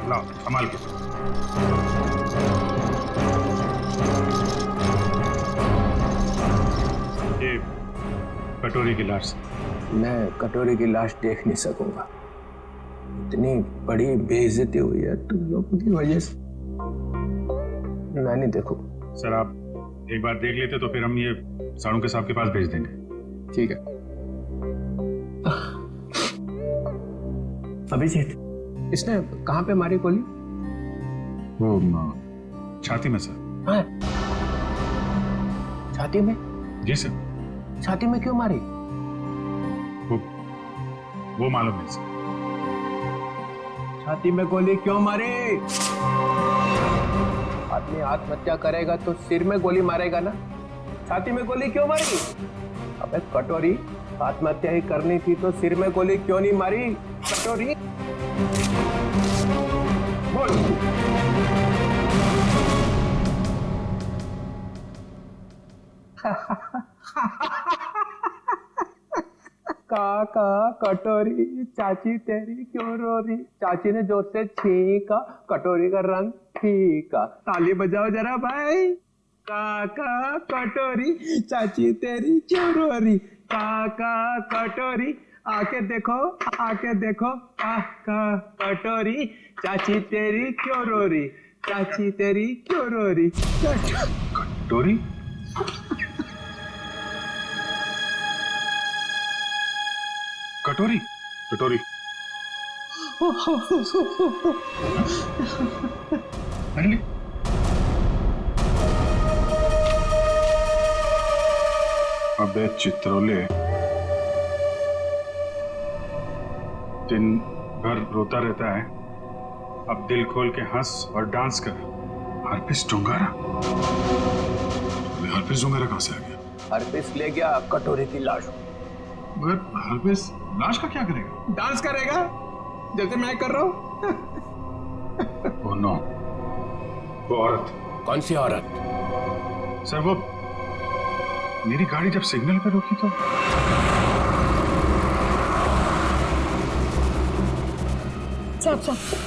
लाओ संभाल के। ये कटोरी की लाश। मैं कटोरी की लाश देख नहीं सकूंगा। इतनी बड़ी बेइज्जती हुई है तुम लोगों की वजह से, मैं नहीं देखूंगा। सर आप एक बार देख लेते तो फिर हम ये साड़ू के साहब के पास भेज देंगे। ठीक है। अभिजीत, इसने कहाँ पे मारी गोली? वो छाती में सर। हाँ? छाती में? जी सर। छाती में क्यों मारी? वो मालूम नहीं सर। छाती में गोली क्यों मारी? आदमी आत्महत्या करेगा तो सिर में गोली मारेगा ना, छाती में गोली क्यों मारी? अबे कटोरी, आत्महत्या ही करनी थी तो सिर में गोली क्यों नहीं मारी? कटोरी बोल। काका कटोरी, चाची तेरी क्यों रो रही? चाची ने जोर से छींका, कटोरी का रंग फीका। ताली बजाओ जरा भाई। काका कटोरी, चाची तेरी क्यों रो रही? काका कटोरी, आके देखो, आके देखो। काका कटोरी, चाची तेरी क्यों रो रही? चाची तेरी क्यों रो रही? कटोरी? कटोरी? कटोरी? अरे अबे चित्रोले, दिन भर रोता रहता है, अब दिल खोल के हंस और डांस कर। हरपिस डोंगारा? हरपिस डोंगारा कहां से आ गया? हरपिस ले गया कटोरी की लाश। मगर हरपिस लाश का क्या करेगा? डांस करेगा जैसे मैं कर रहा हूँ। ओह नो, वो औरत। कौन सी औरत? सर वो मेरी गाड़ी जब सिग्नल पे रुकी तो साहब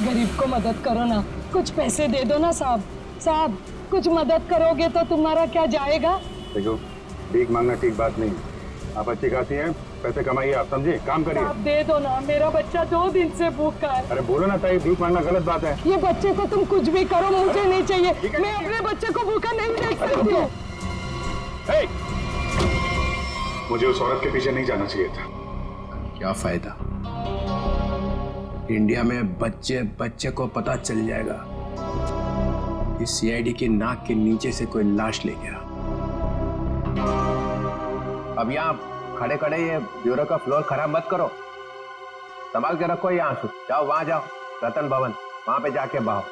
गरीब को मदद करो ना, कुछ पैसे दे दो ना साहब। साहब कुछ मदद करोगे तो तुम्हारा क्या जाएगा? देखो, भीख मांगना ठीक बात नहीं। आप अच्छी खाती हैं, पैसे कमाइए, आप समझिए, काम करिए। आप दे दो ना, मेरा बच्चा 2 दिन से भूखा है। अरे बोलो ना ताई, भीख मांगना गलत बात है। ये बच्चे को तुम कुछ भी करो, मुझे नहीं चाहिए। मैं अपने बच्चे को भूखा नहीं देख सकती हूँ। मुझे उस औरत के पीछे नहीं जाना चाहिए था। क्या फायदा? इंडिया में बच्चे बच्चे को पता चल जाएगा कि सीआईडी की नाक के नीचे से कोई लाश ले गया। अब यहाँ खड़े खड़े ये ब्यूरो का फ्लोर खराब मत करो, संभाल के रखो। यहाँ से जाओ, वहां जाओ, रतन भवन, वहां पे जाके बहाओ।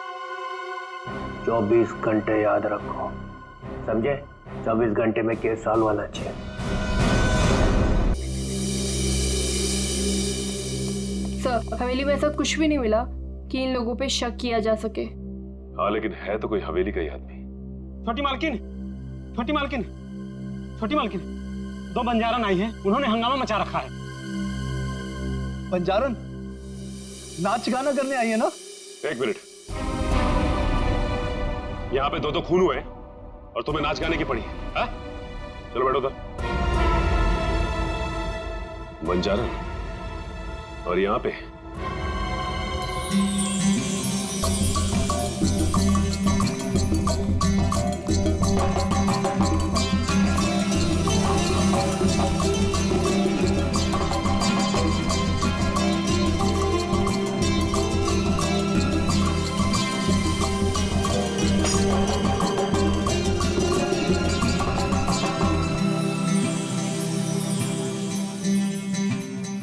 24 घंटे याद रखो, समझे? 24 घंटे में केस सॉल्व होना चाहिए। सर, हवेली में ऐसा कुछ भी नहीं मिला कि इन लोगों पे शक किया जा सके। हाँ, लेकिन है तो कोई हवेली का ही आदमी। छोटी मालकिन, छोटी मालकिन, छोटी मालकिन, 2 बंजारन आई हैं, उन्होंने हंगामा मचा रखा है। बंजारन नाच गाना करने आई है ना? 1 मिनट, यहाँ पे 2 खून हुए और तुम्हें नाच गाने की पड़ी है? चलो बैठो उधर। बंजारन, और यहाँ पे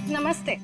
नमस्ते।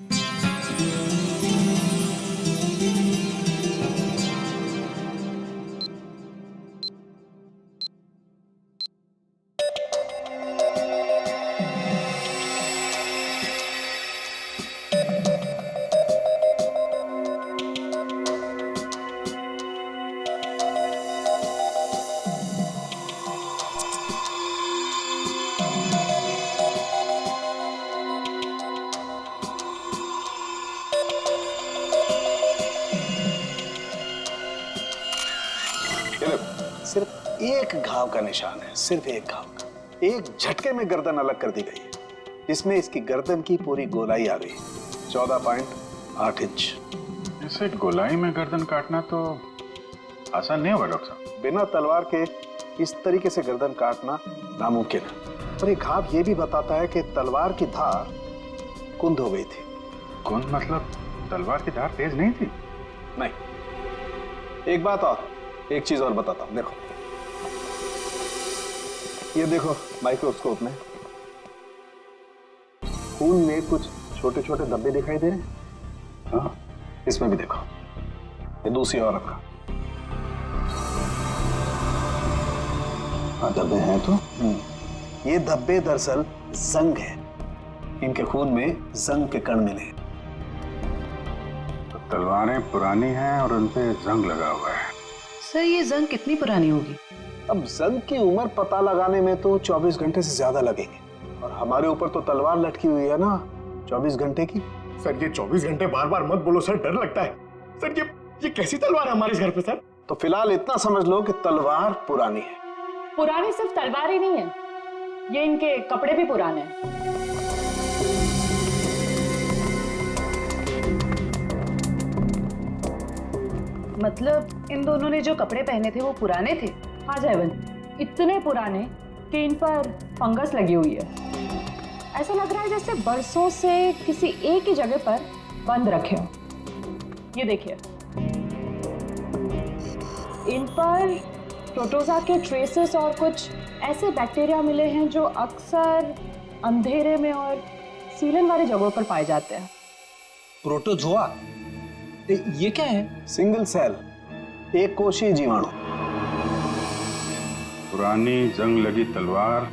सिर्फ एक घाव का निशान है, सिर्फ एक घाव का। एक झटके में गर्दन अलग कर दी गई है, जिसमें इसकी गर्दन की पूरी गोलाई आ गई, 14.8 इंच। इसे गोलाई में गर्दन काटना तो आसान नहीं होगा डॉक्टर साहब। बिना तलवार के इस तरीके से गर्दन काटना नामुमकिन है। और ये घाव ये भी बताता है कि तलवार की धार कुंद हो गई थी। कौन मतलब तलवार की धार तेज नहीं थी? नहीं। एक बात और, एक चीज और बताता हूं, देखो ये देखो माइक्रोस्कोप में खून में कुछ छोटे छोटे धब्बे दिखाई दे रहे हैं। हाँ, इसमें भी देखो, ये दूसरी औरत का। हाँ, धब्बे हैं तो ये धब्बे दरअसल जंग है। इनके खून में जंग के कण मिले। तो तलवारें पुरानी हैं और उन पे जंग लगा हुआ है। सर ये जंग कितनी पुरानी होगी? अब जंग की उम्र पता लगाने में तो 24 घंटे से ज्यादा लगेंगे, और हमारे ऊपर तो तलवार लटकी हुई है ना 24 घंटे की। सर ये 24 घंटे बार बार मत बोलो सर, डर लगता है। सर ये कैसी तलवार है हमारे घर पे सर? तो फिलहाल इतना समझ लो कि तलवार पुरानी है। पुरानी सिर्फ तलवार ही नहीं है, ये इनके कपड़े भी पुराने हैं। मतलब इन दोनों ने जो कपड़े पहने थे वो पुराने थे? हाँ जयवन, इतने पुराने कि इन पर फंगस लगी हुई है। ऐसा लग रहा है जैसे बरसों से किसी एक ही जगह पर बंद रखे हो। ये देखिए, इन पर प्रोटोजा के ट्रेसेस और कुछ ऐसे बैक्टीरिया मिले हैं जो अक्सर अंधेरे में और सीलन वाली जगहों पर पाए जाते हैं। प्रोटोजोआ, ये क्या है? सिंगल सेल, एक कोशीय जीवाणु। पुरानी जंग लगी तलवार,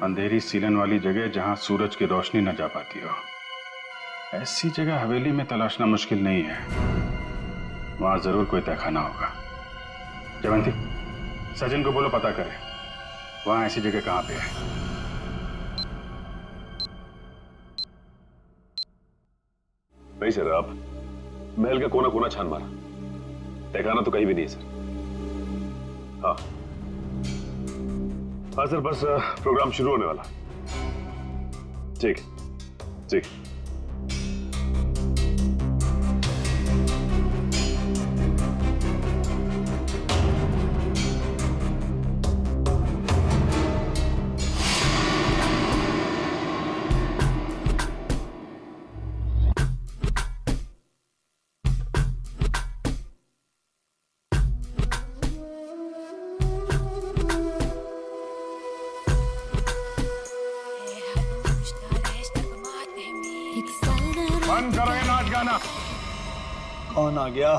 अंधेरी सीलन वाली जगह जहां सूरज की रोशनी न जा पाती हो। ऐसी जगह हवेली में तलाशना मुश्किल नहीं है। वहां जरूर कोई तहखाना होगा। जयवंती, सचिन को बोलो पता करे वहां ऐसी जगह कहां पे है। नहीं सर, आप महल का कोना कोना छान मारा, तहखाना तो कहीं भी नहीं है सर। हाँ हाँ सर, बस प्रोग्राम शुरू होने वाला। ठीक ठीक। बंद करो ये नाच गाना। कौन आ गया?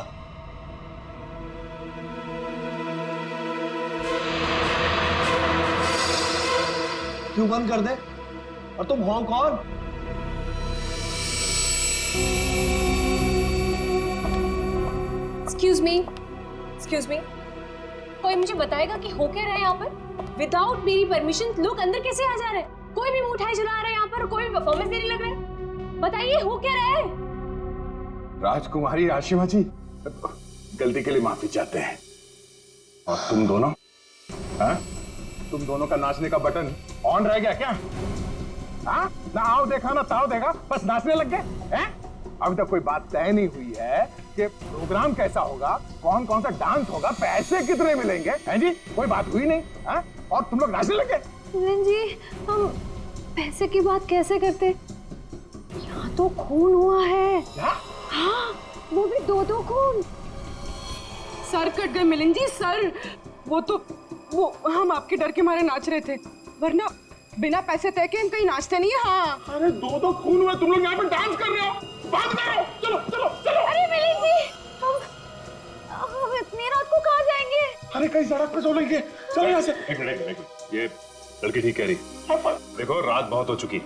क्यों बंद कर दे? और तुम हो कौन? एक्सक्यूज मी, कोई मुझे बताएगा कि हो क्या रहा है यहाँ पर? विदाउट मेरी परमिशन लोग अंदर कैसे आ जा रहे हैं? कोई भी मिठाई जला रहा है यहाँ पर, कोई भी परफॉर्मेंस देने लग रहा है। बताइए हो क्या रहा है? राजकुमारी आशिमा जी, गलती के लिए माफी चाहते हैं। और तुम दोनों, हाँ? तुम दोनों का नाचने का बटन ऑन रह गया क्या? हाँ? ना आओ देखा ना ताओ देखा, बस नाचने लग गए हैं? अभी तक कोई बात तय नहीं हुई है कि प्रोग्राम कैसा होगा, कौन कौन सा डांस होगा, पैसे कितने मिलेंगे, हैं जी? कोई बात हुई नहीं, हाँ? और तुम लोग नाचने लग गए। जी, हम पैसे की बात कैसे करते? यहाँ तो खून हुआ है। क्या? हाँ, वो भी 2-2 खून। सर कट गए मिलिंद जी, सर। वो हम आपके डर के मारे नाच रहे थे, वरना बिना पैसे तय के हम कहीं नाचते नहीं है। हाँ, अरे 2-2 खून हुए, तुम लोग यहाँ पर डांस कर रहे हो, बात करो, चलो चलो चलो। अरे मिलिंद जी, हम इतनी रात को कहाँ जाएंगे? अरे कहीं सड़क पे सो लेंगे, चलो यहाँ से। एक मिनट, ये लड़की ठीक कह रही। देखो रात बहुत हो चुकी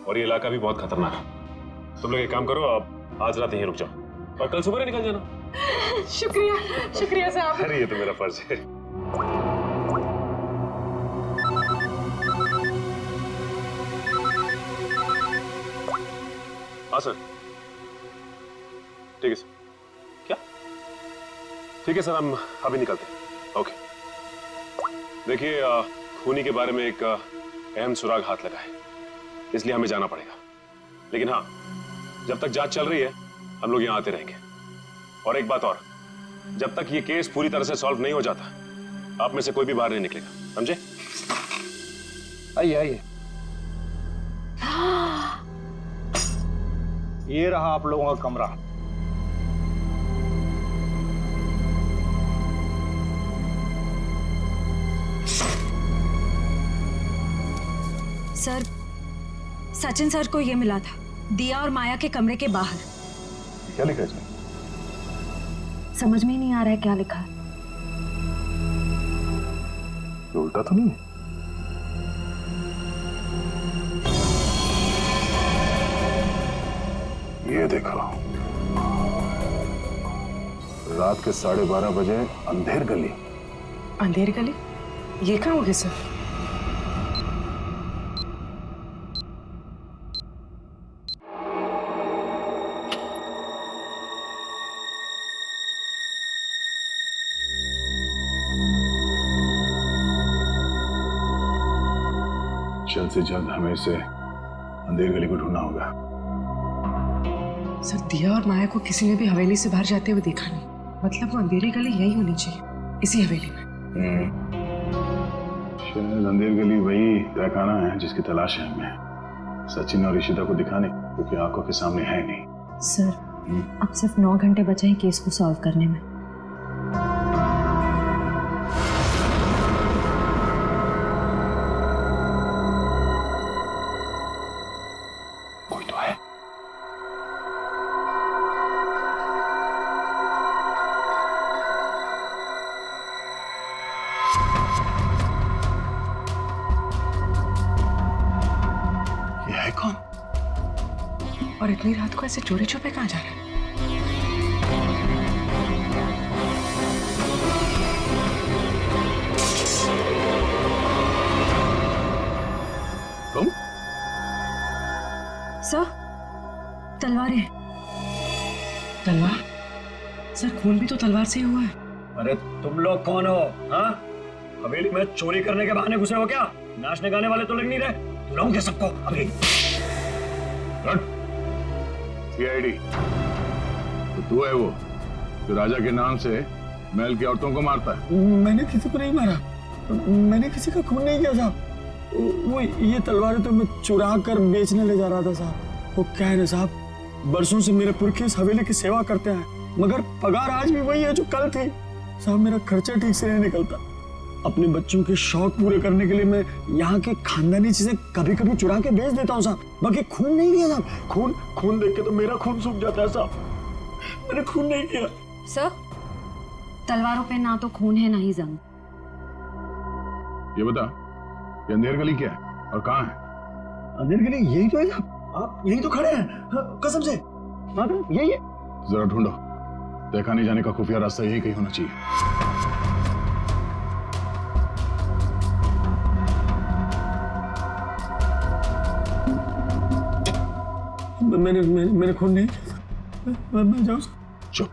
और ये इलाका भी बहुत खतरनाक है। तुम लोग एक काम करो, आप आज रात यहीं रुक जाओ और कल सुबह निकल जाना। शुक्रिया साहब। अरे ये तो मेरा फर्ज है। हाँ सर, ठीक है सर। क्या? ठीक है सर, हम अभी निकलते हैं। ओके। देखिए, खूनी के बारे में एक अहम सुराग हाथ लगा है, इसलिए हमें जाना पड़ेगा। लेकिन हाँ, जब तक जांच चल रही है हम लोग यहाँ आते रहेंगे। और एक बात और, जब तक ये केस पूरी तरह से सॉल्व नहीं हो जाता आप में से कोई भी बाहर नहीं निकलेगा, समझे? आइए आइए। ये रहा आप लोगों का कमरा। सर, सचिन सर को ये मिला था, दिया और माया के कमरे के बाहर। क्या लिखा है इसमें? समझ में ही नहीं आ रहा है क्या लिखा है। ये उल्टा तो नहीं है? ये देखो, रात के 12:30 बजे अंधेर गली। अंधेर गली? ये कहाँ होगी सर? जल्द से जल्द हमें इसे अंधेर गली को ढूंढना होगा। सर, दिया और माया को किसी ने भी हवेली से बाहर जाते हुए देखा नहीं। मतलब वो अंधेरी गली यही होनी चाहिए, इसी हवेली में। शायद अंधेर गली वही तहखाना है जिसकी तलाश है हमें। सचिन और ईशिता को दिखाने, क्योंकि आंखों के सामने है नहीं। सर, अब सिर्फ 9 घंटे बचे हैं केस को सॉल्व करने में। कोई तो है। ये है कौन? और इतनी रात को ऐसे चोरी छुपे कहाँ जा रहे हैं? तुम? सर, तलवारें। तलवार? सर, खून भी तो तलवार से ही हुआ है। अरे तुम लोग कौन हो? हाँ, हवेली में चोरी करने के बहाने घुसे हो क्या? नाचने गाने वाले तो लग नहीं रहे। बुलाऊंगे सबको अभी। सीआईडी तो तू है वो जो राजा के नाम से महल की औरतों को मारता है? मैंने किसी को नहीं मारा, मैंने किसी का खून नहीं किया साहब। वो ये तलवारें तो मैं चुरा कर बेचने ले जा रहा था साहब। वो क्या है ना साहब, बरसों से मेरे पुरखे इस हवेली की सेवा करते हैं, मगर पगार आज भी वही है जो कल थी साहब। मेरा खर्चा ठीक से नहीं निकलता। अपने बच्चों के शौक पूरे करने के लिए मैं यहाँ के खानदानी चीजें कभी कभी चुरा के बेच देता हूँ साहब। बाकी खून नहीं किया साहब। खून देख के तो मेरा खून सूख जाता है साहब। मैंने खून नहीं किया। सर, तलवारों पे ना तो खून है ना ही जंग। ये बता, ये अंधेर गली क्या है और कहाँ है? अंधेर गली यही तो है साहब, आप यही तो खड़े हैं। हाँ, कसम से यही है। जरा ढूंढो, देखा नहीं जाने का खुफिया रास्ता यही कहीं होना चाहिए। मैंने खून नहीं किया। मैं जाऊँ? चुप।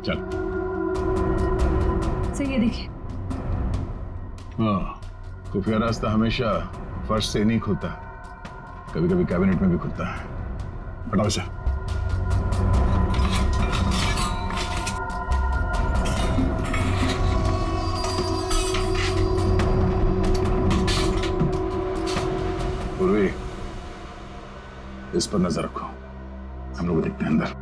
चल। सर, ये देखिए। हाँ, खुफिया रास्ता हमेशा फर्श से नहीं खुलता, कभी कभी कैबिनेट में भी खुलता है। हटाओ इसे। पूर्वी, इस पर नजर रखो, हम लोग देखते हैं अंदर।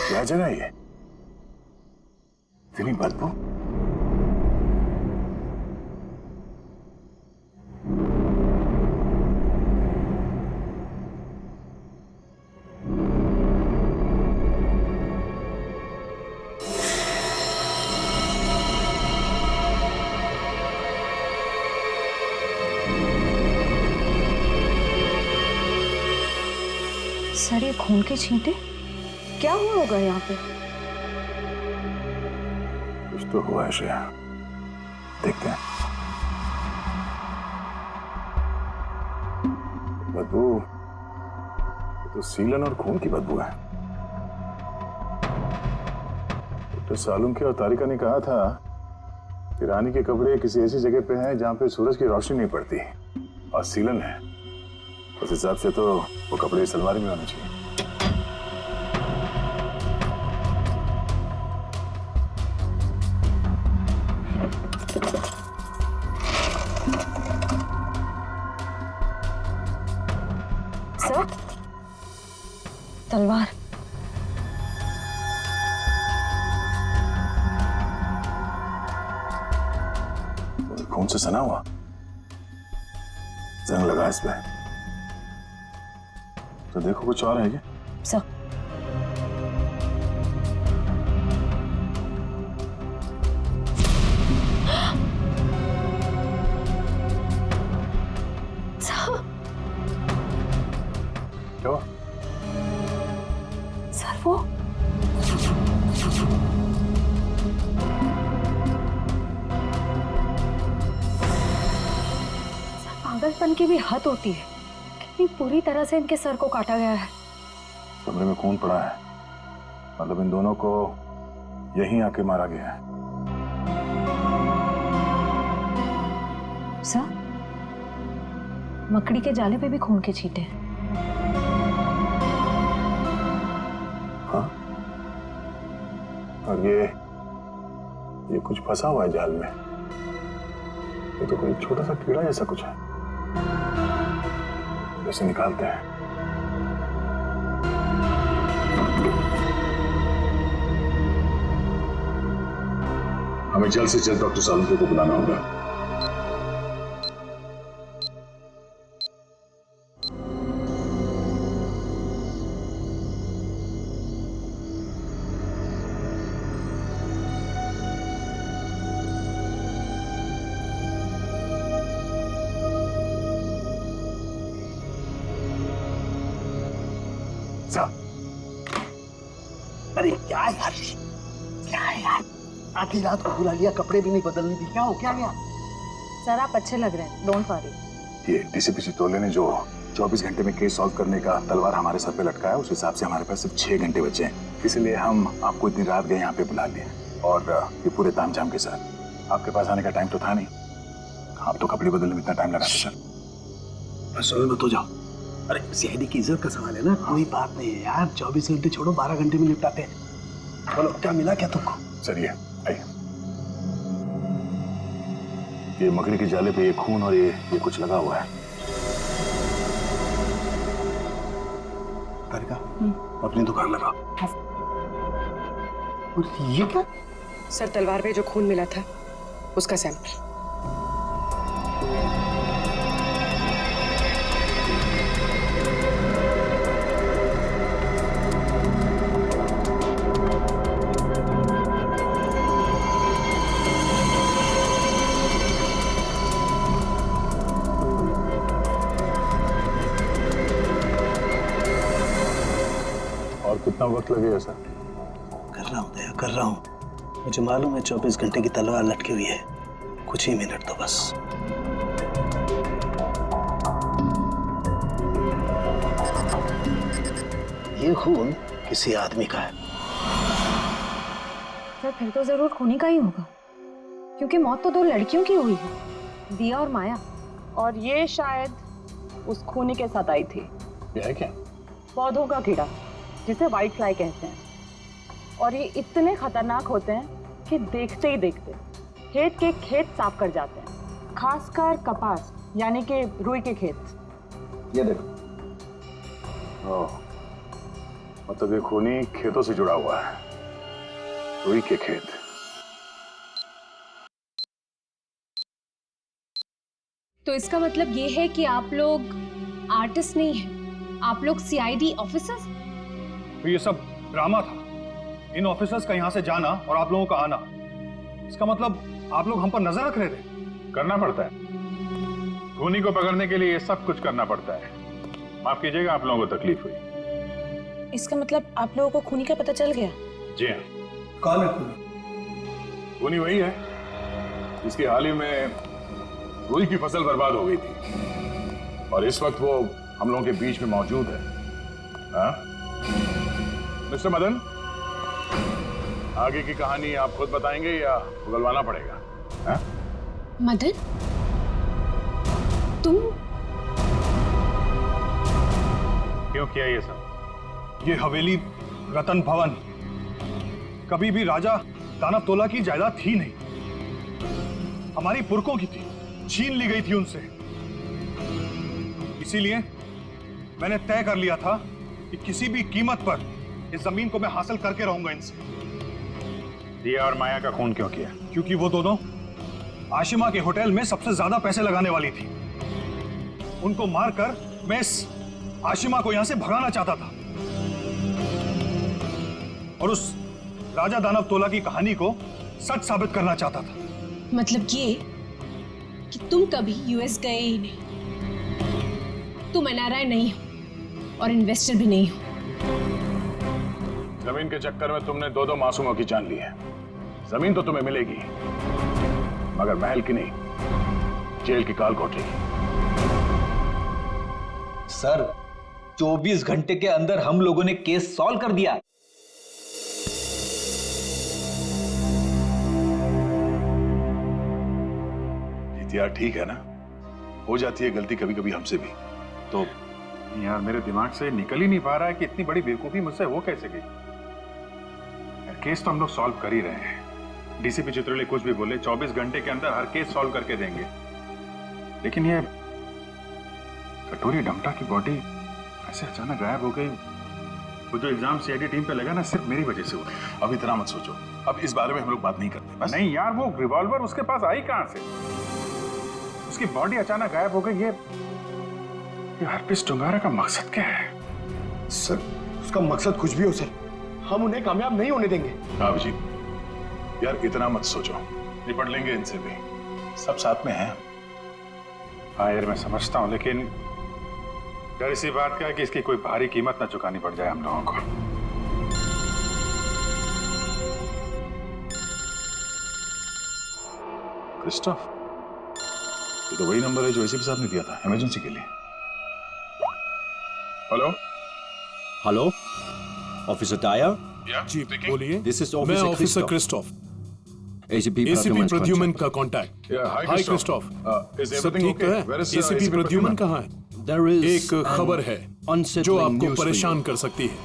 क्या जगह है ये? इतनी बदबू? सर ये खून के छींटे, क्या हुआ होगा यहाँ पे? कुछ तो हुआ है श्रेया, देखते हैं। बदबू, ये तो सीलन और खून की बदबू है। डॉक्टर सालुम के और तारिका ने कहा था कि रानी के कपड़े किसी ऐसी जगह पे हैं जहां पे सूरज की रोशनी नहीं पड़ती, और सीलन है। उस हिसाब से तो वो कपड़े इस अलमारी में होने चाहिए। सर, तलवार। खून से सना हुआ जंग लगा इस पे। तो देखो कुछ और है क्या? सर, क्या हुआ? सर वो पागलपन की भी हद होती है। कितनी पूरी तरह से इनके सर को काटा गया है। कमरे में खून पड़ा है, मतलब इन दोनों को यहीं आके मारा गया है। सर, मकड़ी के जाले पे भी खून के छींटे हैं। हाँ? और ये कुछ फंसा हुआ है जाल में। ये तो कोई छोटा सा कीड़ा जैसा कुछ है, जैसे निकालते हैं। हमें जल्द से जल्द डॉक्टर सालुम को बुलाना होगा। अरे क्या यार, क्या है यार, आधी रात को बुला लिया, कपड़े भी नहीं बदलने दी, क्या हो क्या गया? सर आप अच्छे लग रहे हैं, डोंट वरी। ये डीसीपी चितौले ने जो 24 घंटे में केस सॉल्व करने का तलवार हमारे सर पे लटकाया, उस हिसाब से हमारे पास सिर्फ 6 घंटे बचे हैं। इसलिए हम आपको इतनी रात गए यहाँ पे बुला लिए, और ये पूरे तामझाम के साथ। आपके पास आने का टाइम तो था नहीं, आप तो कपड़े बदलने में इतना टाइम लगाते सर। बस मत हो जाओ। अरे सीआईडी की इज्जत का सवाल है ना, कोई बात नहीं है यार, 24 घंटे छोड़ो, 12 घंटे में निपटाते हैं। बोलो क्या मिला क्या तुमको? सर ये आइए, ये मकड़ी के जाले पे ये खून और ये कुछ लगा हुआ है। तारिका, अपनी दुकान लगा। और ये क्या? सर तलवार पे जो खून मिला था उसका सैंपल। और कितना वक्त लगेगा सर? कर रहा हूँ दया, कर रहा हूँ। मुझे मालूम है 24 घंटे की तलवार लटकी हुई है, कुछ ही मिनट तो बस। ये खून किसी आदमी का है। सर फिर तो जरूर खूनी का ही होगा, क्योंकि मौत तो 2 लड़कियों की हुई है, दिया और माया। और ये शायद उस खूनी के साथ आई थी। ये है क्या? पौधों का कीड़ा, जिसे व्हाइट फ्लाई कहते हैं। और ये इतने खतरनाक होते हैं कि देखते ही देखते खेत के खेत साफ कर जाते हैं, खासकर कपास यानी कि रुई के खेत। ये देखो, ओह, मतलब ये खूनी खेतों से जुड़ा हुआ है, रुई के खेत। तो इसका मतलब ये है कि आप लोग आर्टिस्ट नहीं हैं, आप लोग सीआईडी ऑफिसर्स? तो ये सब ड्रामा था। इन ऑफिसर्स का यहाँ से जाना और आप लोगों का आना, इसका मतलब आप लोग हम पर नजर रख रहे थे। करना पड़ता है, खूनी को पकड़ने के लिए ये सब कुछ करना पड़ता है। माफ कीजिएगा आप लोगों को तकलीफ हुई। इसका मतलब आप लोगों को खूनी का पता चल गया? जी हाँ। कौन है खूनी? खूनी वही है जिसकी हाल ही में रुई की फसल बर्बाद हो गई थी और इस वक्त वो हम लोगों के बीच में मौजूद है। हाँ? मिस्टर मदन, आगे की कहानी आप खुद बताएंगे या उगलवाना पड़ेगा? हाँ? मदन, तुम क्यों किया ये सब? ये हवेली रतन भवन कभी भी राजा दानव तोला की जायदाद थी नहीं, हमारी पुरखों की थी, छीन ली गई थी उनसे। इसीलिए मैंने तय कर लिया था कि किसी भी कीमत पर इस जमीन को मैं हासिल करके रहूंगा इनसे। दिया और माया का खून क्यों किया? क्योंकि वो दोनों आशिमा के होटल में सबसे ज्यादा पैसे लगाने वाली थी। उनको मारकर मैं इस आशिमा को यहां से भगाना चाहता था और उस राजा दानव तोला की कहानी को सच साबित करना चाहता था। मतलब ये कि तुम कभी यूएस गए ही नहीं, तुम एनआरआई नहीं हो और इन्वेस्टर भी नहीं हो। जमीन के चक्कर में तुमने दो मासूमों की जान ली है। जमीन तो तुम्हें मिलेगी मगर महल की नहीं, जेल की काल कोठरी। सर 24 घंटे के अंदर हम लोगों ने केस सॉल्व कर दिया। यार ठीक है ना, हो जाती है गलती कभी कभी हमसे भी। तो यार मेरे दिमाग से निकल ही नहीं पा रहा है कि इतनी बड़ी बेवकूफी मुझसे हो कैसे गई। केस तो हम लोग सॉल्व कर ही रहे हैं। डीसीपी चित्रोले कुछ भी बोले, 24 घंटे के अंदर हर केस सॉल्व करके देंगे। लेकिन ये कटोरी डमटा की बॉडी ऐसे अचानक गायब हो गई। वो जो इल्जाम सीआईडी टीम पे लगा ना, सिर्फ मेरी वजह से हुआ। अब इतना मत सोचो, अब इस बारे में हम लोग बात नहीं करते बस। नहीं यार, वो रिवॉल्वर उसके पास आई कहां से? उसकी बॉडी अचानक गायब हो गई। ये हरपिस डुंगारा का मकसद क्या है? सर उसका मकसद कुछ भी हो सर, हम उन्हें कामयाब नहीं होने देंगे। अभिजीत यार इतना मत सोचो, निपट लेंगे इनसे भी, सब साथ में हैं। हाँ यार मैं समझता हूँ, लेकिन डर इसी बात का है कि इसकी कोई भारी कीमत ना चुकानी पड़ जाए हम लोगों को। क्रिस्टोफ, ये तो वही नंबर है जो एसीपी साहब ने दिया था इमरजेंसी के लिए। हेलो हेलो, ऑफिसर टायर? जी बोलिए। दिस इज मैं ऑफिसर क्रिस्टोफ, एसीपी प्रद्युमन का कांटेक्ट। हाय क्रिस्टोफ, सब ठीक तो है? एसीपी प्रद्युमन कहाँ है? एक खबर है जो आपको परेशान कर सकती है।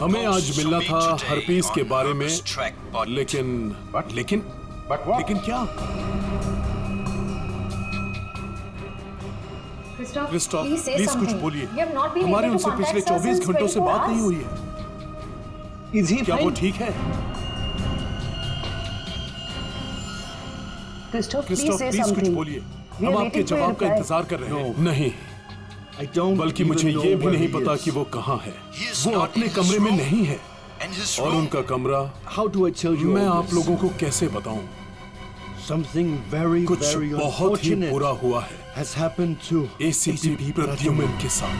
हमें आज मिलना था हरपीस के बारे में, लेकिन क्या? क्रिस्टोफ प्लीज कुछ बोलिए। हमारी उनसे पिछले 24 घंटों से बात नहीं हुई है। क्या वो ठीक है? क्रिस्टोफ प्लीज कुछ बोलिए। हम आपके जवाब का इंतजार कर रहे हैं। नहीं, बल्कि मुझे ये भी नहीं पता कि वो कहाँ है। वो अपने कमरे में नहीं है और उनका कमरा मैं आप लोगों को कैसे बताऊं? कुछ बहुत ही बुरा हुआ है एसीपी प्रद्युमन के साथ।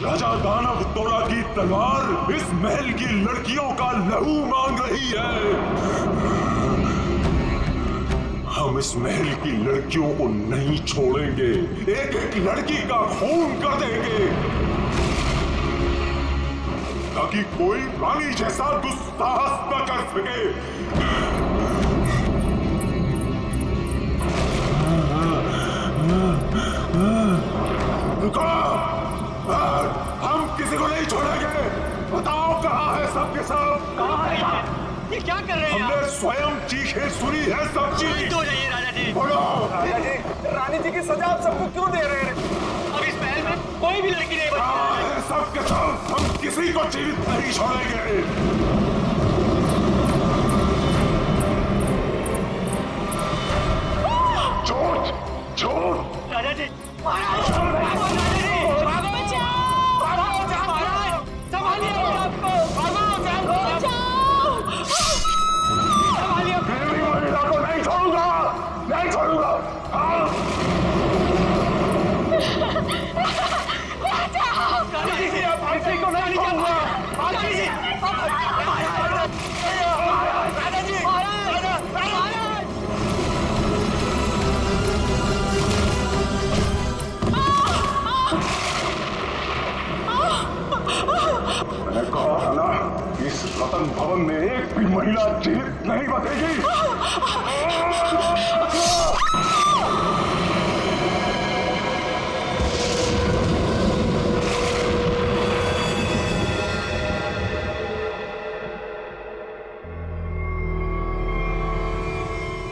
राजा दानव तोला की तलवार इस महल की लड़कियों का लहू मांग रही है। हम इस महल की लड़कियों को नहीं छोड़ेंगे, एक एक लड़की का खून कर देंगे ताकि कोई रानी जैसा दुस्साहस न कर सके। रुको, हम किसी को नहीं छोड़ेंगे। बताओ कहाँ है सबके सब? कहाँ है? ये क्या कर रहे हैं? हमने स्वयं चीखें सुनी है सब चीज। तो जाइए राजा जी। बोलो राजा जी, रानी जी की सजा आप सबको क्यों दे रहे हैं? अब इस महल में कोई भी लड़की नहीं बची। सबके सब, हम किसी को जीवित नहीं छोड़ेंगे। झूठ झूठ। राजा जी,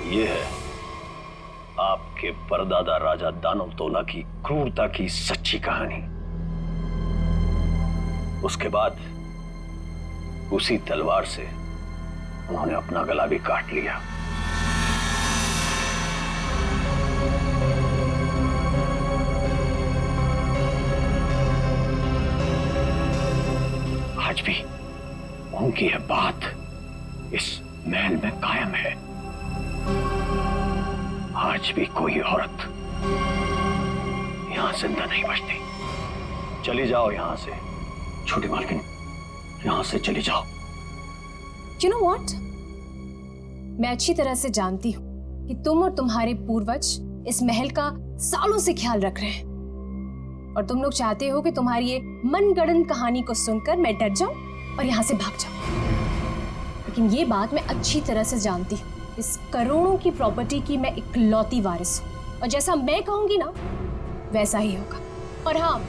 ये है आपके परदादा राजा दानव तोला की क्रूरता की सच्ची कहानी। उसके बाद उसी तलवार से उन्होंने अपना गला भी काट लिया। आज भी उनकी यह बात इस महल में कायम है। आज भी कोई औरत यहां जिंदा नहीं बचती। चली जाओ यहां से छोटी मालकिन, यहां से चली जाओ। You know what? मैं अच्छी तरह से जानती हूँ कि तुम और तुम्हारे पूर्वज इस महल का सालों से ख्याल रख रहे हैं और तुम लोग चाहते हो कि तुम्हारी ये मनगढ़ंत कहानी को सुनकर मैं डर जाऊं और यहाँ से भाग जाऊं। लेकिन ये बात मैं अच्छी तरह से जानती हूँ, इस करोड़ों की प्रॉपर्टी की मैं इकलौती वारिस हूँ और जैसा मैं कहूंगी ना वैसा ही होगा। और हाँ,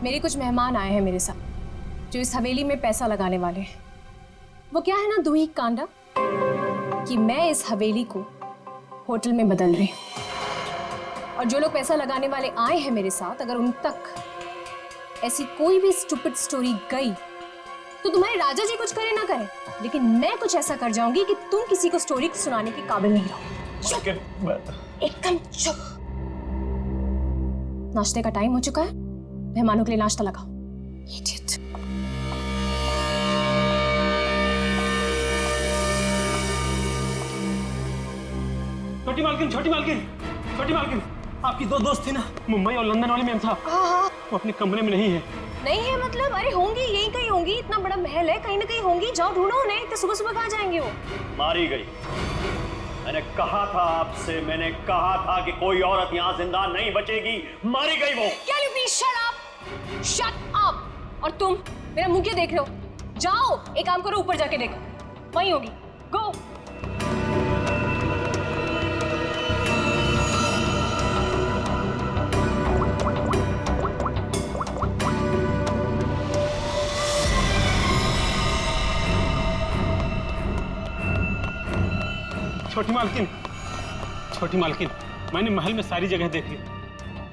मेरे कुछ मेहमान आए हैं मेरे साथ जो इस हवेली में पैसा लगाने वाले हैं। वो क्या है ना दूही कांडा कि मैं इस हवेली को होटल में बदल रही हूँ और जो लोग पैसा लगाने वाले आए हैं मेरे साथ, अगर उन तक ऐसी कोई भी स्टूपिड स्टोरी गई तो तुम्हारे राजा जी कुछ करे ना करे, लेकिन मैं कुछ ऐसा कर जाऊंगी कि तुम किसी को स्टोरी सुनाने के काबिल नहीं रहो। चुप, एकदम चुप। नाश्ते का टाइम हो चुका है, मेहमानों के लिए नाश्ता लगाओ। Idiot। छोटी मालकिन, छोटी मालकिन, छोटी मालकिन, आपकी दो दोस्त थी ना मुंबई और लंदन वाले मैम साहब, वो अपने कमरे में नहीं है। नहीं है मतलब? अरे होंगी, यहीं कहीं होंगी, इतना बड़ा महल है, कहीं ना कहीं होंगी, जाओ ढूंढो उन्हें। तो सुबह सुबह कहाँ जाएंगे वो? मारी गई। मैंने कहा था आपसे, मैंने कहा था कि कोई औरत यहाँ जिंदा नहीं बचेगी। मारी गई वो। Can you please shut up? Shut up। और तुम मेरा मुंह क्यों देख रहे हो? जाओ एक काम करो, ऊपर जाके देखो, वहीं होगी। गो। छोटी मालकिन, छोटी मालकिन, मैंने महल में सारी जगह देख ली,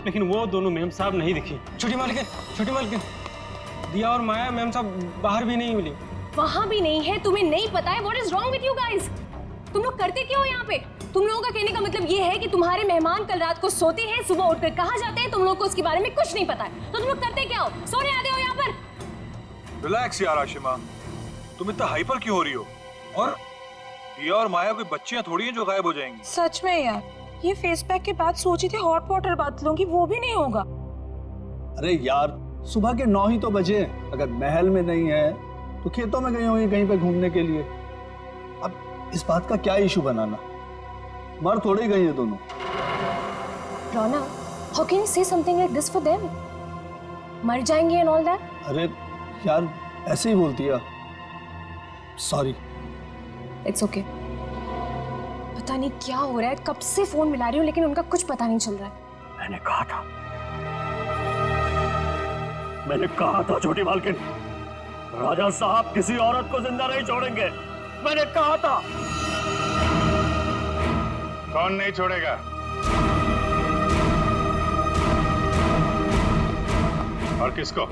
लेकिन वो दोनों मैम साहब नहीं दिखी। छोटी मालकिन, छोटी मालकिन, दिया और माया मैम साहब बाहर भी नहीं मिली। वहां भी नहीं है? तुम्हें नहीं पता है? What is wrong with you guys? तुम लोग करते क्या हो यहाँ पे? तुम लोगों का कहने का मतलब ये है कि तुम्हारे मेहमान कल रात को सोते हैं, सुबह उठकर कहाँ जाते हैं, तुम लोग को उसके बारे में कुछ नहीं पता है। तो तुम लोग करते क्या हो? सोने आते हो यहाँ पर? रिलैक्स यार आशिमा, तुम इतना हाइपर क्यों हो रही हो? और दिया और माया कोई बच्चियां थोड़ी हैं जो गायब हो जाएंगी। सच में यार, ये फेस पैक के बाद सोची थी हॉट वाटर बात लूंगी, वो भी नहीं होगा। अरे यार, सुबह के 9 ही तो बजे, अगर महल में नहीं है तो खेतों में गई होंगी कहीं पे घूमने के लिए। अब इस बात का क्या इशू बनाना? मर थोड़ी गई है दोनों। रोना, how can you say something like this for them? मर जाएंगे and all that? अरे यार, ऐसे ही बोलती है। सॉरी। It's okay। पता नहीं क्या हो रहा है, कब से फोन मिला रही हूँ लेकिन उनका कुछ पता नहीं चल रहा है। मैंने कहा था, मैंने कहा था छोटी मालकिन, राजा साहब किसी औरत को जिंदा नहीं छोड़ेंगे। मैंने कहा था। कौन नहीं छोड़ेगा? और किसको?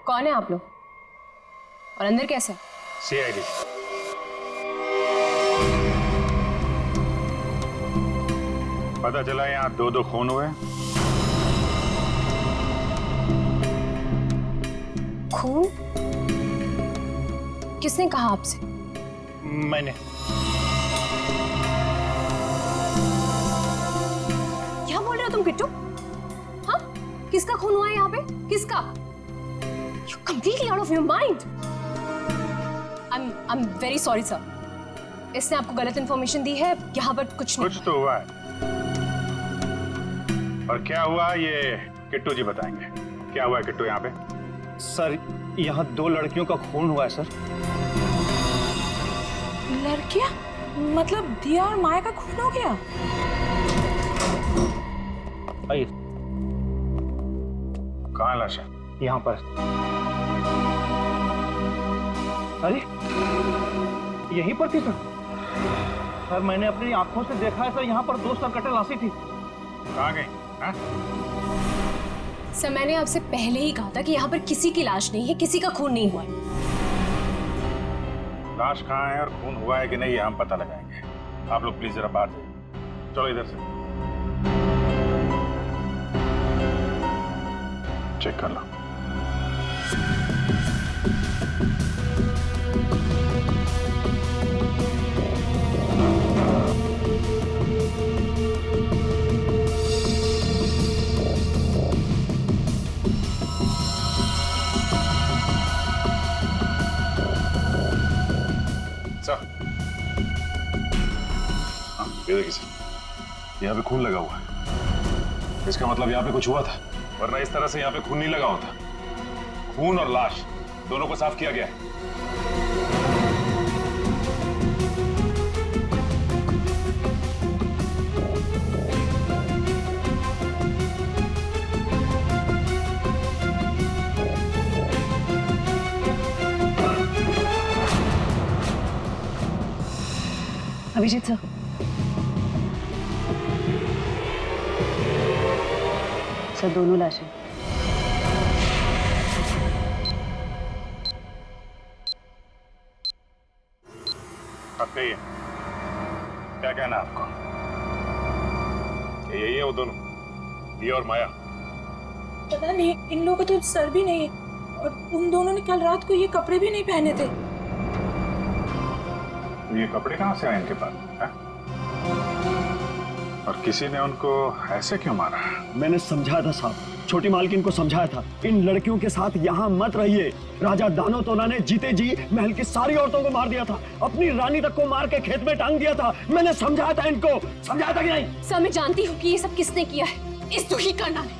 कौन है आप लोग और अंदर कैसे? सीआईडी। पता चला यहाँ 2 खून हुए। खून? किसने कहा आपसे? मैंने। क्या बोल रहे हो तुम किट्टू? हाँ, किसका खून हुआ है यहाँ पे? किसका? You're completely out of your mind. I'm very sorry sir. इसने आपको गलत इंफॉर्मेशन दी है, यहाँ पर कुछ नहीं। कुछ तो हुआ है। और क्या हुआ ये किट्टू जी बताएंगे। क्या हुआ है किट्टू यहाँ पे? सर, यहाँ 2 लड़कियों का खून हुआ है सर। लड़कियां? मतलब दिया और माया का खून हो गया? आइए। कहाँ है लाशा? यहाँ पर। अरे यहीं पर थी सर। सर मैंने अपनी आंखों से देखा है सर, यहाँ पर 2 सरकटे लाशें थी। कहाँ गई? हाँ? सर मैंने आपसे पहले ही कहा था कि यहाँ पर किसी की लाश नहीं है, किसी का खून नहीं हुआ है। लाश कहाँ है और खून हुआ है कि नहीं, ये हम पता लगाएंगे। आप लोग प्लीज जरा बाहर जाइए। चलो इधर से चेक कर लो। ये देखिए सर, यहाँ पे खून लगा हुआ है। इसका मतलब यहाँ पे कुछ हुआ था, वरना इस तरह से यहाँ पे खून नहीं लगा होता। खून और लाश दोनों को साफ किया गया है। अभिजीत सर, सर दोनों लाशें। अब कहिए, क्या कहना है आपको? यही है वो दोनों, दिया और माया। पता नहीं, इन लोगों का तो सर भी नहीं है और उन दोनों ने कल रात को ये कपड़े भी नहीं पहने थे। ये कपड़े कहाँ से आए इनके पास है? और किसी ने उनको ऐसे क्यों मारा? मैंने समझाया था साहब, छोटी मालकिन को समझाया था, इन लड़कियों के साथ यहाँ मत रहिए। राजा दानोतोना ने जीते जी महल की सारी औरतों को मार दिया था, अपनी रानी तक को मार के खेत में टांग दिया था। मैंने समझाया था इनको, समझाया था कि नहीं? सर मैं जानती हूँ कि ये सब किसने किया है, इस दुखी करना ने।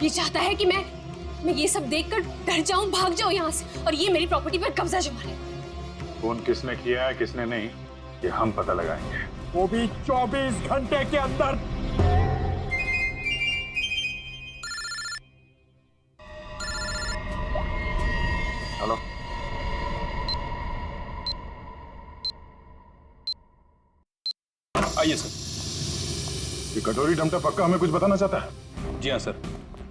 ये चाहता है कि मैं ये सब देखकर डर जाऊं, भाग जाऊं यहाँ से और ये मेरी प्रॉपर्टी पर कब्जा जमा ले। खून किसने किया है किसने नहीं, ये हम पता लगाएंगे, वो भी 24 घंटे के अंदर। हेलो, आइए सर। ये कटोरी डमटा पक्का हमें कुछ बताना चाहता है? जी हाँ सर,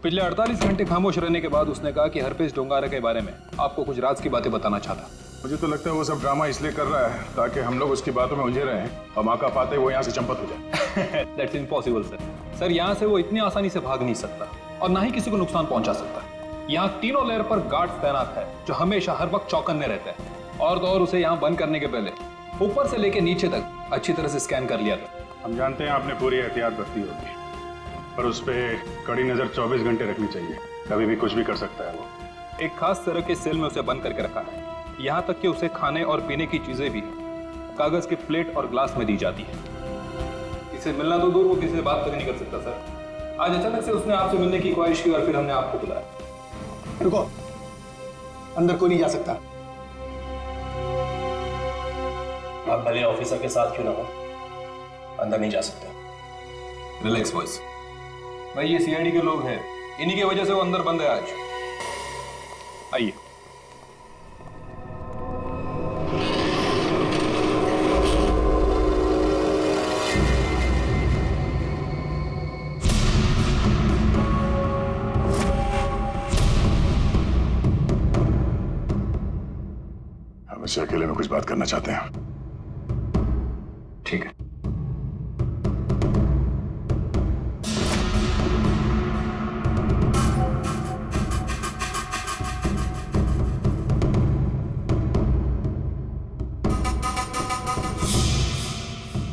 पिछले 48 घंटे खामोश रहने के बाद उसने कहा कि हरपेश डोंगारा के बारे में आपको कुछ राज की बातें बताना चाहता। मुझे तो लगता है वो सब ड्रामा इसलिए कर रहा है ताकि हम लोग उसकी बातों में उलझे रहें और मौका पाते वो यहाँ से चंपत हो जाए। That's impossible sir. सर यहाँ से वो इतनी आसानी से भाग नहीं सकता और ना ही किसी को नुकसान पहुंचा सकता। यहाँ तीनों लेयर पर गार्ड्स तैनात है जो हमेशा हर वक्त चौकन्ने रहते हैं। और तो और उसे यहाँ बंद करने के पहले ऊपर से लेके नीचे तक अच्छी तरह से स्कैन कर लिया था। हम जानते हैं आपने पूरी एहतियात बरती होगी, पर उस पर कड़ी नजर 24 घंटे रखनी चाहिए, कभी भी कुछ भी कर सकता है वो। एक खास तरह के सेल में उसे बंद करके रखा है, यहाँ तक कि उसे खाने और पीने की चीजें भी कागज के प्लेट और ग्लास में दी जाती है। इसे मिलना तो दूर, वो किसी से बात तक नहीं कर सकता सर। आज अचानक से उसने आपसे मिलने की ख्वाहिश की और फिर हमने आपको बुलाया। रुको, अंदर कोई नहीं जा सकता। आप भले ऑफिसर के साथ क्यों ना हो, अंदर नहीं जा सकते। रिलैक्स बॉयज, भाई ये सीआईडी के लोग हैं, इन्हीं की वजह से वो अंदर बंद है आज। आइए। हम इससे अकेले में कुछ बात करना चाहते हैं। ठीक है।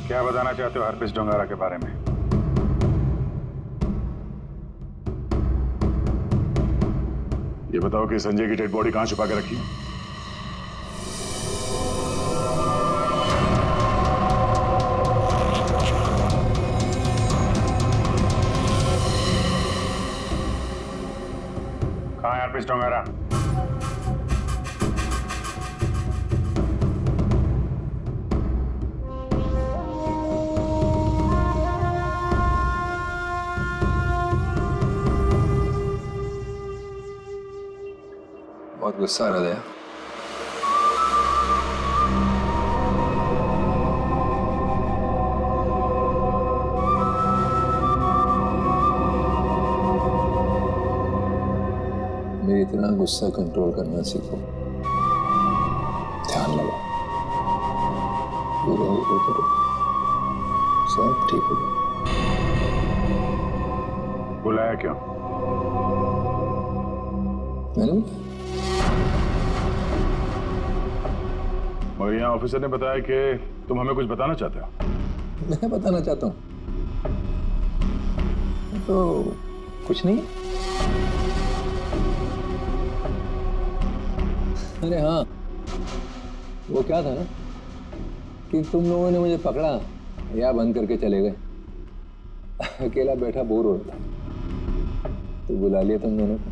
क्या बताना चाहते हो हरपेश डोंगारा के बारे में? ये बताओ कि संजय की डेड बॉडी कहां छुपा के रखी? कहां है हरपेश डोंगारा? बहुत गुस्सा आ रहा दया। मेरी तरह गुस्सा कंट्रोल करना सीखो, ध्यान लगाओ, पूरा हो करो, सब ठीक हो जाएगा। बुलाया क्यों? मैंने और यहाँ ऑफिसर ने बताया कि तुम हमें कुछ बताना चाहते हो। मैं बताना चाहता हूँ तो कुछ नहीं। अरे हाँ, वो क्या था ना कि तुम लोगों ने मुझे पकड़ा या बंद करके चले गए। अकेला बैठा बोर हो रहा था तो बुला लिया तुम दोनों को।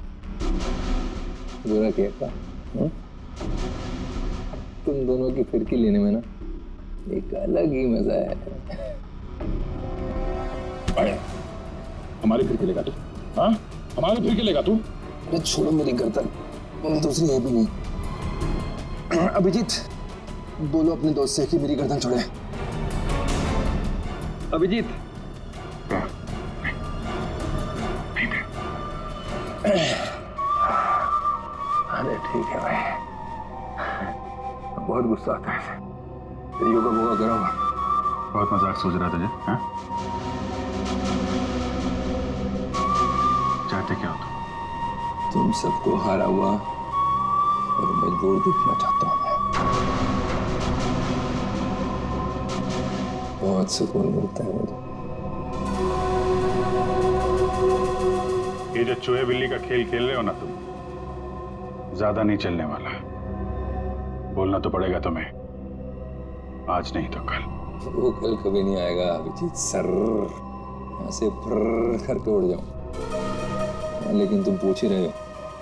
बुरा किया था? तुम दोनों की फिरकी लेने में ना एक अलग ही मजा है। हमारी फिरकी लेगा तू? हाँ, हमारी फिरकी लेगा तू? अरे छोड़ो मेरी गर्दन, दूसरी है भी नहीं। अभिजीत, बोलो अपने दोस्त से कि मेरी गर्दन छोड़े। अभिजीत, अरे ठीक है भाई, बहुत गुस्सा आता है। योगा वोगा करो। बहुत मजाक सोच रहा तुझे? हाँ? चाहते क्या हो तुम सबको हारा हुआ और मजबूर दिखना चाहता हूं मैं। बहुत सुकून मिलता है मुझे। ये जो चूहे बिल्ली का खेल खेल रहे हो ना तुम, ज्यादा नहीं चलने वाला। बोलना तो पड़ेगा तुम्हें, आज नहीं तो कल। वो कल कभी नहीं आएगा अभिजीत सर, यहाँ से फर्र करके उड़ जाऊं। लेकिन तुम पूछ ही रहे हो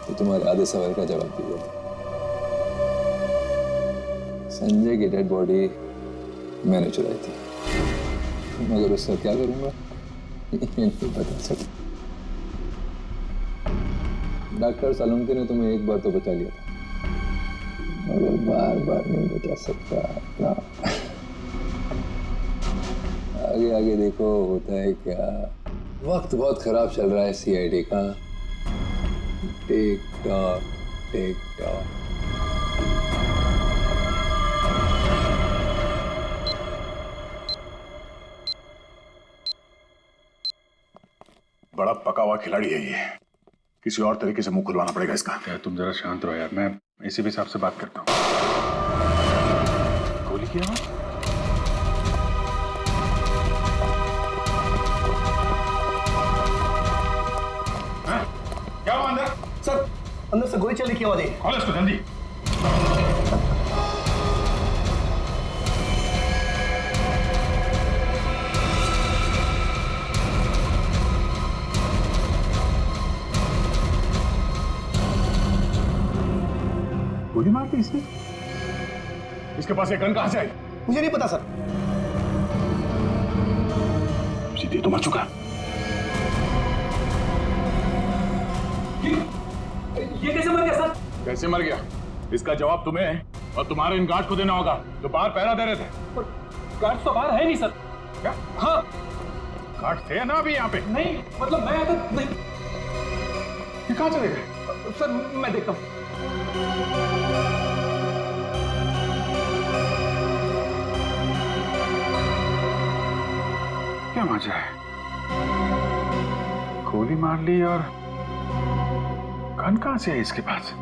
तो तुम्हारे आधे सवाल का जवाब दे देता। संजय की डेड बॉडी मैंने चुराई थी, मगर उसका क्या करूंगा नहीं बता सकता। डॉक्टर सालुंके ने तुम्हें एक बार तो बचा लिया था, मगर बार बार नहीं बचा सकता ना। आगे आगे देखो होता है क्या। वक्त बहुत खराब चल रहा है सीआईडी का। Tick tock tick tock. बड़ा पका हुआ खिलाड़ी है ये, किसी और तरीके से मुंह खुलवाना पड़ेगा इसका। यार तुम जरा शांत रहो यार, मैं इसी भी साहब से बात करता हूँ। गोली की आवाज? क्या हुआ अंदर? सर, अंदर से गोली चलने की आवाज है। खोलो इसको जल्दी। गोली मार दी इसने? इसके पास ये गन कहां से आई? मुझे नहीं पता सर। सीधे तो मर चुका। ये कैसे मर गया सर? कैसे मर गया इसका जवाब तुम्हें और तुम्हारे इन गार्ड को देना होगा जो बाहर पहरा दे रहे थे। गार्ड तो बाहर है नहीं सर। क्या? हाँ, गार्ड थे ना अभी यहाँ पे? नहीं, मतलब मैं तो नहीं। ये कहां चले गए? सर मैं देखता हूँ। क्या मजा है? गोली मार ली और गन कहां से है इसके पास?